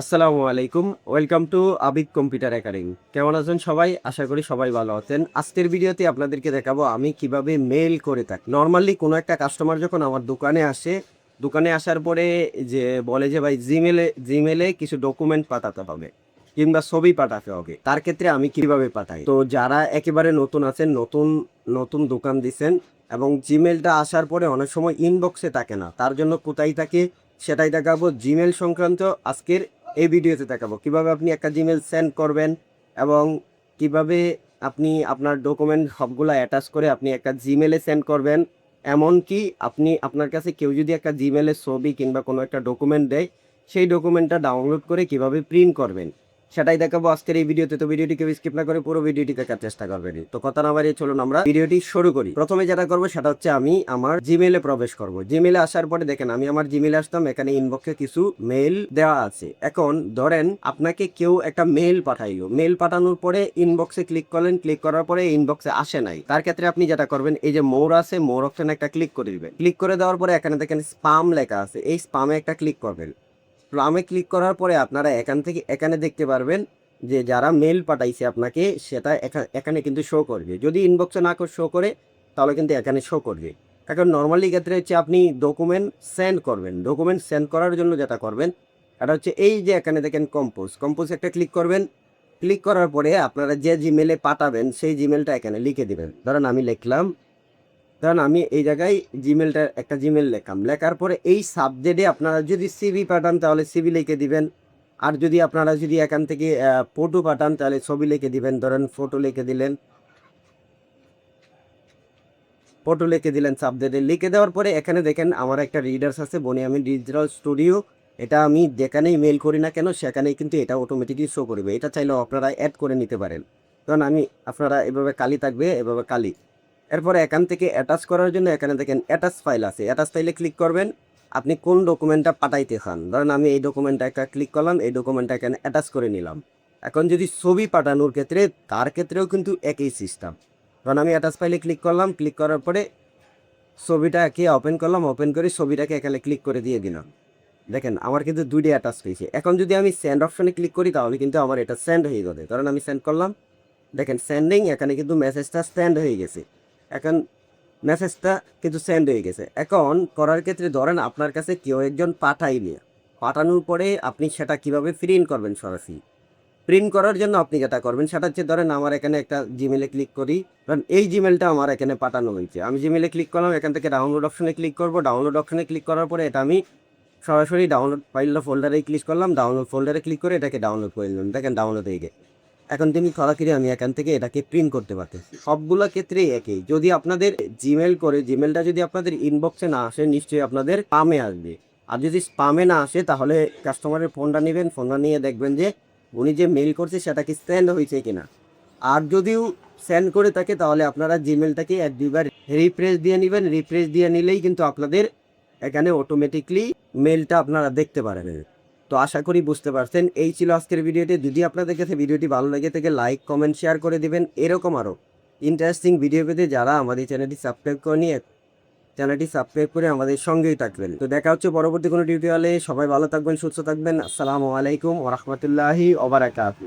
আসসালামু আলাইকুম। Welcome to Abid computer academy. কেমন আছেন সবাই? আশা করি সবাই ভালো আছেন। আজকের ভিডিওতে আপনাদেরকে দেখাবো আমি কিভাবে মেইল করে থাকি। নরমালি কোনো একটা কাস্টমার যখন আমার দোকানে আসে, দোকানে আসার পরে যে বলে যে ভাই জিমেলে কিছু ডকুমেন্ট পাঠাতে হবে কিংবা ছবি পাঠাতে হবে। তার ক্ষেত্রে আমি কিভাবে পাঠাই? তো যারা একেবারে নতুন আছেন, নতুন দোকান দিছেন এবং জিমেলটা আসার পরে অনেক সময় ইনবক্সে থাকে না। তার জন্য কোথায় থাকে সেটাই দেখাবো। জিমেল সংক্রান্ত আজকের এই ভিডিওতে দেখাবো কিভাবে আপনি একটা জিমেল সেন্ড করবেন এবং কিভাবে আপনি আপনার ডকুমেন্ট সবগুলা অ্যাটাচ করে আপনি একটা জিমেলে সেন্ড করবেন। এমনকি আপনি আপনার কাছে কেউ যদি একটা জিমেলে ছবি কিংবা কোনো একটা ডকুমেন্ট দেয়, সেই ডকুমেন্টটা ডাউনলোড করে কিভাবে প্রিন্ট করবেন সেটাই দেখাবো আজকের এই ভিডিওতে। তো ভিডিওটি কেউ স্কিপ না করে পুরো ভিডিওটি দেখার চেষ্টা করবেন। তো কথা না বাড়িয়ে চলুন আমরা ভিডিওটি শুরু করি। প্রথমে যেটা করবো সেটা হচ্ছে আমি আমার জিমেলে প্রবেশ করব। জিমেলে আসার পরে দেখেন আমি আমার জিমেলে আসতাম, এখানে ইনবক্সে কিছু মেইল দেওয়া আছে। এখন ধরেন আপনাকে কেউ একটা মেইল পাঠাইলো, মেইল পাঠানোর পরে ইনবক্সে ক্লিক করলেন, ক্লিক করার পরে ইনবক্সে আসে নাই। তার ক্ষেত্রে আপনি যেটা করবেন, এই যে মোর আছে, মোর অপশনে একটা ক্লিক করে দিবেন। ক্লিক করে দেওয়ার পরে এখানে দেখেন স্পাম লেখা আছে, এই স্পামে একটা ক্লিক করবেন। স্পামে ক্লিক করার পরে আপনারা এখানে দেখতে পারবেন যে যারা মেল পাঠাইছে আপনাকে সেটা এখানে কিন্তু শো করবে। যদি ইনবক্সে না শো করে তাহলে কিন্তু এখানে শো করবে। এখন নর্মালি ক্ষেত্রে হচ্ছে আপনি ডকুমেন্ট সেন্ড করবেন। ডকুমেন্ট সেন্ড করার জন্য যেটা করবেন এটা হচ্ছে এই যে এখানে দেখেন কম্পোজ একটা ক্লিক করবেন। ক্লিক করার পরে আপনারা যে জিমেলে পাঠাবেন সেই জিমেলটা এখানে লিখে দিবেন। ধরেন আমি এই জায়গায় একটা জিমেল লেখলাম। লেখার পরে এই সাবজেক্টে আপনারা যদি সিভি পাঠান তাহলে সিভি লিখে দিবেন। আর যদি আপনারা এখান থেকে ফটো পাঠান তাহলে ছবি লিখে দিবেন। ধরেন ফটো লিখে দিলেন সাবজেক্টে। লিখে দেওয়ার পরে এখানে দেখেন আমার একটা রিডার্স আছে বনিয়ামি ডিজিটাল স্টুডিও। এটা আমি যেখানেই মেল করি না কেন সেখানেই কিন্তু এটা অটোমেটিকলি শো করবে। এটা চাইলেও আপনারা অ্যাড করে নিতে পারেন। কারণ আপনারা এভাবে কালি থাকবে, এভাবে কালি। এরপরে এখান থেকে অ্যাটাচ করার জন্য এখানে দেখেন অ্যাটাচ ফাইল আছে। অ্যাটাচ ফাইলে ক্লিক করবেন। আপনি কোন ডকুমেন্টটা পাঠাইতে চান, ধরেন আমি এই ডকুমেন্টটা একটা ক্লিক করলাম, এই ডকুমেন্টটা এখানে অ্যাটাচ করে নিলাম। এখন যদি ছবি পাঠানোর ক্ষেত্রে তার ক্ষেত্রেও কিন্তু একই সিস্টেম। কারণ আমি অ্যাটাচ ফাইলে ক্লিক করলাম, ক্লিক করার পরে ছবিটাকে ওপেন করলাম, ওপেন করে ছবিটাকে এখানে ক্লিক করে দিয়ে দিলাম। দেখেন আমার কিন্তু দুইটা অ্যাটাচ পেয়েছে। এখন যদি আমি সেন্ড অপশনে ক্লিক করি তাহলে কিন্তু আমার এটা সেন্ড হয়ে যাবে। কারণ আমি সেন্ড করলাম, দেখেন সেন্ডিং, এখানে কিন্তু মেসেজটা সেন্ড হয়ে গেছে। এখন মেসেজটা কিন্তু সেন্ড হয়ে গেছে। এখন করার ক্ষেত্রে ধরেন আপনার কাছে কেউ একজন পাঠাইলে, পাঠানোর পরে আপনি সেটা কিভাবে প্রিন্ট করবেন সরাসরি। প্রিন্ট করার জন্য আপনি যেটা করবেন সেটা হচ্ছে, ধরেন আমার এখানে একটা জিমেলে ক্লিক করি। ধরেন এই জিমেলটা আমার এখানে পাঠানো হয়েছে, আমি জিমেলে ক্লিক করলাম, এখান থেকে ডাউনলোড অপশনে ক্লিক করব। ডাউনলোড অপশনে ক্লিক করার পরে এটা আমি সরাসরি ডাউনলোড ফাইলটা ফোল্ডারে ক্লিক করলাম। ডাউনলোড ফোল্ডারে ক্লিক করে এটাকে ডাউনলোড করে নিলাম। দেখেন ডাউনলোড হয়ে গেছে। এখন তুমি সরাসরি আমি এখান থেকে এটাকে প্রিন্ট করতে পারতেছি। সবগুলো ক্ষেত্রেই একই। যদি আপনাদের জিমেলটা যদি আপনাদের ইনবক্সে না আসে, নিশ্চয়ই আপনাদের স্পামে আসবে। আর যদি স্পামে না আসে তাহলে কাস্টমারের ফোনটা নেবেন, ফোনটা নিয়ে দেখবেন যে উনি যে মেইল করছে সেটা কি সেন্ড হয়েছে কিনা। আর যদিও সেন্ড করে থাকে তাহলে আপনারা জিমেলটাকে এক দুইবার রিফ্রেশ দিয়ে নেবেন। রিফ্রেশ দিয়ে নিলেই কিন্তু আপনাদের এখানে অটোমেটিকলি মেলটা আপনারা দেখতে পারবেন। তো আশা করি বুঝতে পারছেন। এই ছিল আজকের ভিডিওটি। যদি আপনাদের কাছে ভিডিওটি ভালো লেগে থাকে লাইক কমেন্ট শেয়ার করে দিবেন। এরকম আরও ইন্টারেস্টিং ভিডিও পেতে যারা আমাদের চ্যানেলটি সাবস্ক্রাইব করে নিয়ে চ্যানেলটি সাবস্ক্রাইব করে আমাদের সঙ্গেই থাকবেন। তো দেখা হচ্ছে পরবর্তী কোনো টিউটোরিয়ালে। সবাই ভালো থাকবেন, সুস্থ থাকবেন। আসসালামু আলাইকুম ওয়া রাহমাতুল্লাহি ওয়া বারাকাতুহু।